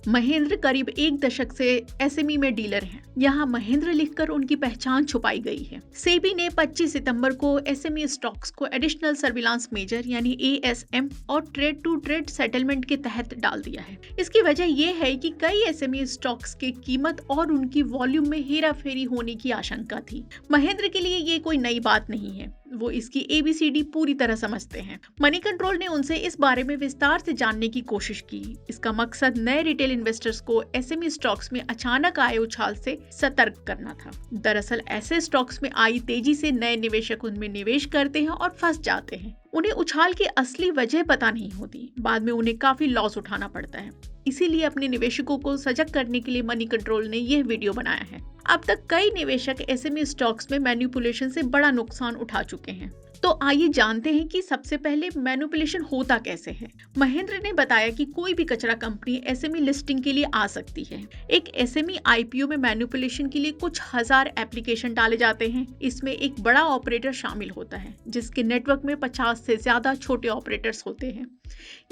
महेंद्र करीब 1 दशक से एसएमई में डीलर हैं। यहाँ महेंद्र लिखकर उनकी पहचान छुपाई गई है। सेबी ने 25 सितंबर को एसएमई स्टॉक्स को एडिशनल सर्विलांस मेजर यानी एएसएम और ट्रेड टू ट्रेड सेटलमेंट के तहत डाल दिया है। इसकी वजह यह है कि कई एसएमई स्टॉक्स की कीमत और उनकी वॉल्यूम में हेराफेरी होने की आशंका थी। महेंद्र के लिए ये कोई नई बात नहीं है, वो इसकी एबीसीडी पूरी तरह समझते हैं। मनी कंट्रोल ने उनसे इस बारे में विस्तार से जानने की कोशिश की। इसका मकसद नए रिटेल इन्वेस्टर्स को एसएमई स्टॉक्स में अचानक आए उछाल से सतर्क करना था। दरअसल ऐसे स्टॉक्स में आई तेजी से नए निवेशक उनमें निवेश करते हैं और फंस जाते हैं। उन्हें उछाल की असली वजह पता नहीं होती, बाद में उन्हें काफी लॉस उठाना पड़ता है। इसीलिए अपने निवेशकों को सजग करने के लिए मनी कंट्रोल ने यह वीडियो बनाया है। अब तक कई निवेशक एसएमई स्टॉक्स में मैनिपुलेशन से बड़ा नुकसान उठा चुके हैं। तो आइए जानते हैं कि सबसे पहले मैनिपुलेशन होता कैसे है। महेंद्र ने बताया कि कोई भी कचरा कंपनी एसएमई लिस्टिंग के लिए आ सकती है। एक एसएमई आईपीओ में मैनिपुलेशन के लिए कुछ हजार एप्लीकेशन डाले जाते हैं। इसमें एक बड़ा ऑपरेटर शामिल होता है, जिसके नेटवर्क में 50 से ज्यादा छोटे ऑपरेटर्स होते हैं।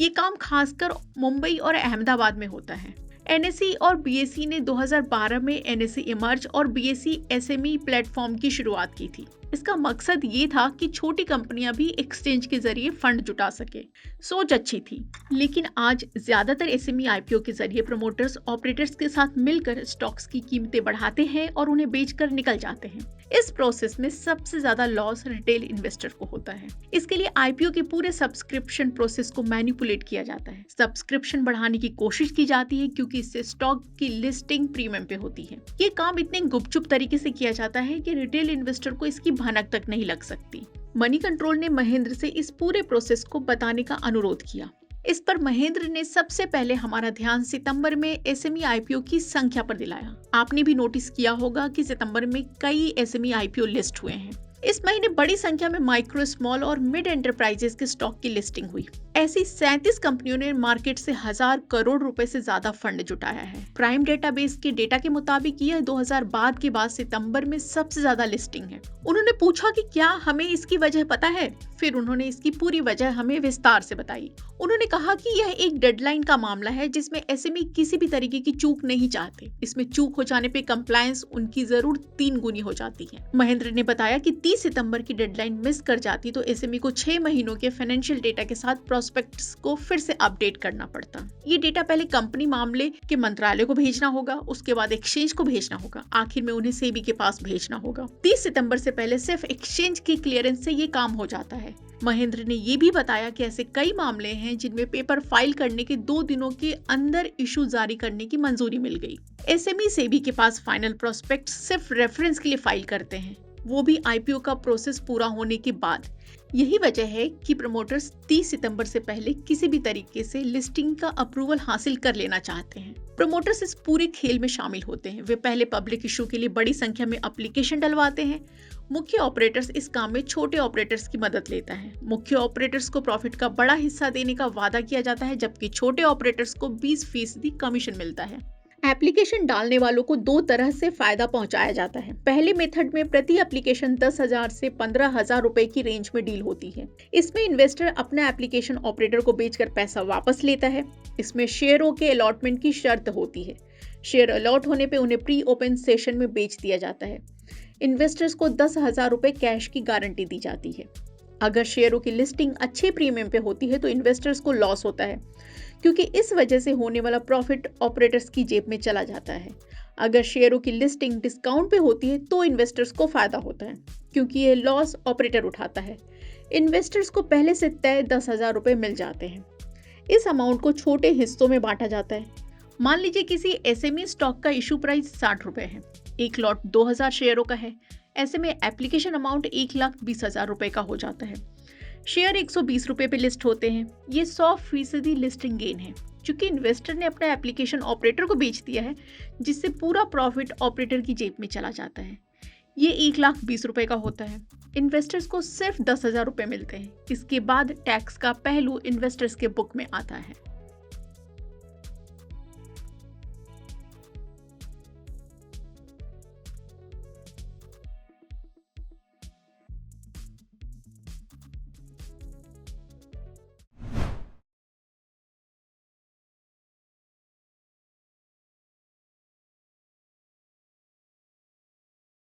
ये काम खासकर मुंबई और अहमदाबाद में होता है। एनएसई और बीएसई ने 2012 में एनएसई इमर्ज और बीएसई एसएमई प्लेटफॉर्म की शुरुआत की थी। इसका मकसद ये था कि छोटी कंपनियां भी एक्सचेंज के जरिए फंड जुटा सके। सोच अच्छी थी, लेकिन आज ज्यादातर एसएमई आईपीओ के जरिए प्रमोटर्स ऑपरेटर्स के साथ मिलकर स्टॉक्स की कीमतें बढ़ाते हैं और उन्हें बेचकर निकल जाते हैं। इस प्रोसेस में सबसे ज्यादा लॉस रिटेल इन्वेस्टर को होता है। इसके लिए आईपीओ के पूरे सब्सक्रिप्शन प्रोसेस को मैनिपुलेट किया जाता है। सब्सक्रिप्शन बढ़ाने की कोशिश की जाती है क्योंकि इससे स्टॉक की लिस्टिंग प्रीमियम पे होती है। ये काम इतने गुपचुप तरीके से किया जाता है कि रिटेल इन्वेस्टर को इसकी भनक तक नहीं लग सकती। मनी कंट्रोल ने महेंद्र से इस पूरे प्रोसेस को बताने का अनुरोध किया। इस पर महेंद्र ने सबसे पहले हमारा ध्यान सितंबर में एसएमई आईपीओ की संख्या पर दिलाया। आपने भी नोटिस किया होगा कि सितंबर में कई एसएमई आईपीओ लिस्ट हुए हैं। इस महीने बड़ी संख्या में माइक्रो, स्मॉल और मिड एंटरप्राइजेस के स्टॉक की लिस्टिंग हुई। ऐसी 37 कंपनियों ने मार्केट से 1000 करोड़ रुपए से ज्यादा फंड जुटाया है। प्राइम डेटाबेस के डेटा के मुताबिक यह 2000 के बाद सितंबर में सबसे ज्यादा लिस्टिंग है। उन्होंने पूछा कि क्या हमें इसकी वजह पता है। फिर उन्होंने इसकी पूरी वजह हमें विस्तार से बताई। उन्होंने कहा कि यह एक डेडलाइन का मामला है जिसमें एसएमई किसी भी तरीके की चूक नहीं चाहते। इसमें चूक हो जाने पे कंप्लायंस उनकी जरूर 3 गुनी हो जाती है। महेंद्र ने बताया कि 30 सितंबर की डेडलाइन मिस कर जाती तो एसएमई को 6 महीनों के फाइनेंशियल डेटा के साथ प्रोस्पेक्ट्स को फिर से अपडेट करना पड़ता। ये डेटा पहले कंपनी मामले के मंत्रालय को भेजना होगा, उसके बाद एक्सचेंज को भेजना होगा, आखिर में उन्हें सेबी के पास भेजना होगा। 30 सितंबर से पहले सिर्फ एक्सचेंज की क्लियरेंस से ये काम हो जाता है। महेंद्र ने ये भी बताया कि ऐसे कई मामले हैं जिनमें पेपर फाइल करने के 2 दिनों के अंदर इशू जारी करने की मंजूरी मिल गई। एसएमई सेबी के पास फाइनल प्रोस्पेक्ट सिर्फ रेफरेंस के लिए फाइल करते हैं, वो भी आईपीओ का प्रोसेस पूरा होने के बाद। यही वजह है कि प्रमोटर्स 30 सितंबर से पहले किसी भी तरीके से लिस्टिंग का अप्रूवल हासिल कर लेना चाहते हैं। प्रमोटर्स इस पूरे खेल में शामिल होते हैं। वे पहले पब्लिक इशू के लिए बड़ी संख्या में एप्लीकेशन डलवाते हैं। मुख्य ऑपरेटर्स इस काम में छोटे ऑपरेटर्स की मदद लेता है। मुख्य ऑपरेटर्स को प्रॉफिट का बड़ा हिस्सा देने का वादा किया जाता है, जबकि छोटे ऑपरेटर्स को 20% कमीशन मिलता है। एप्लीकेशन डालने वालों को 2 तरह से फायदा पहुंचाया जाता है। पहले मेथड में प्रति एप्लीकेशन 10,000 से 15,000 रुपए की रेंज में डील होती है। इसमें इन्वेस्टर अपना एप्लीकेशन ऑपरेटर को बेचकर पैसा वापस लेता है। इसमें शेयरों के अलॉटमेंट की शर्त होती है। शेयर अलॉट होने पे उन्हें प्री ओपन सेशन में बेच दिया जाता है। इन्वेस्टर्स को 10,000 रुपए कैश की गारंटी दी जाती है। अगर शेयरों की लिस्टिंग अच्छे प्रीमियम पे होती है तो इन्वेस्टर्स को लॉस होता है, क्योंकि इस वजह से होने वाला प्रॉफिट ऑपरेटर्स की जेब में चला जाता है। अगर शेयरों की लिस्टिंग डिस्काउंट पे होती है तो इन्वेस्टर्स को फायदा होता है, क्योंकि ये लॉस ऑपरेटर उठाता है। इन्वेस्टर्स को पहले से तय 10,000 रुपए मिल जाते हैं। इस अमाउंट को छोटे हिस्सों में बांटा जाता है। मान लीजिए किसी एसएमई स्टॉक का इशू प्राइस 60 रुपए है। एक लॉट 2000 शेयरों का है। ऐसे में एप्लीकेशन अमाउंट 1,20,000 रुपए का हो जाता है। शेयर 120 रुपए पे लिस्ट होते हैं। ये 100% लिस्टिंग गेन है, क्योंकि इन्वेस्टर ने अपना एप्लीकेशन ऑपरेटर को बेच दिया है, जिससे पूरा प्रॉफिट ऑपरेटर की जेब में चला जाता है। ये 1,20,000 रुपए का होता है। इन्वेस्टर्स को सिर्फ 10,000 रुपए मिलते हैं। इसके बाद टैक्स का पहलू इन्वेस्टर्स के बुक में आता है।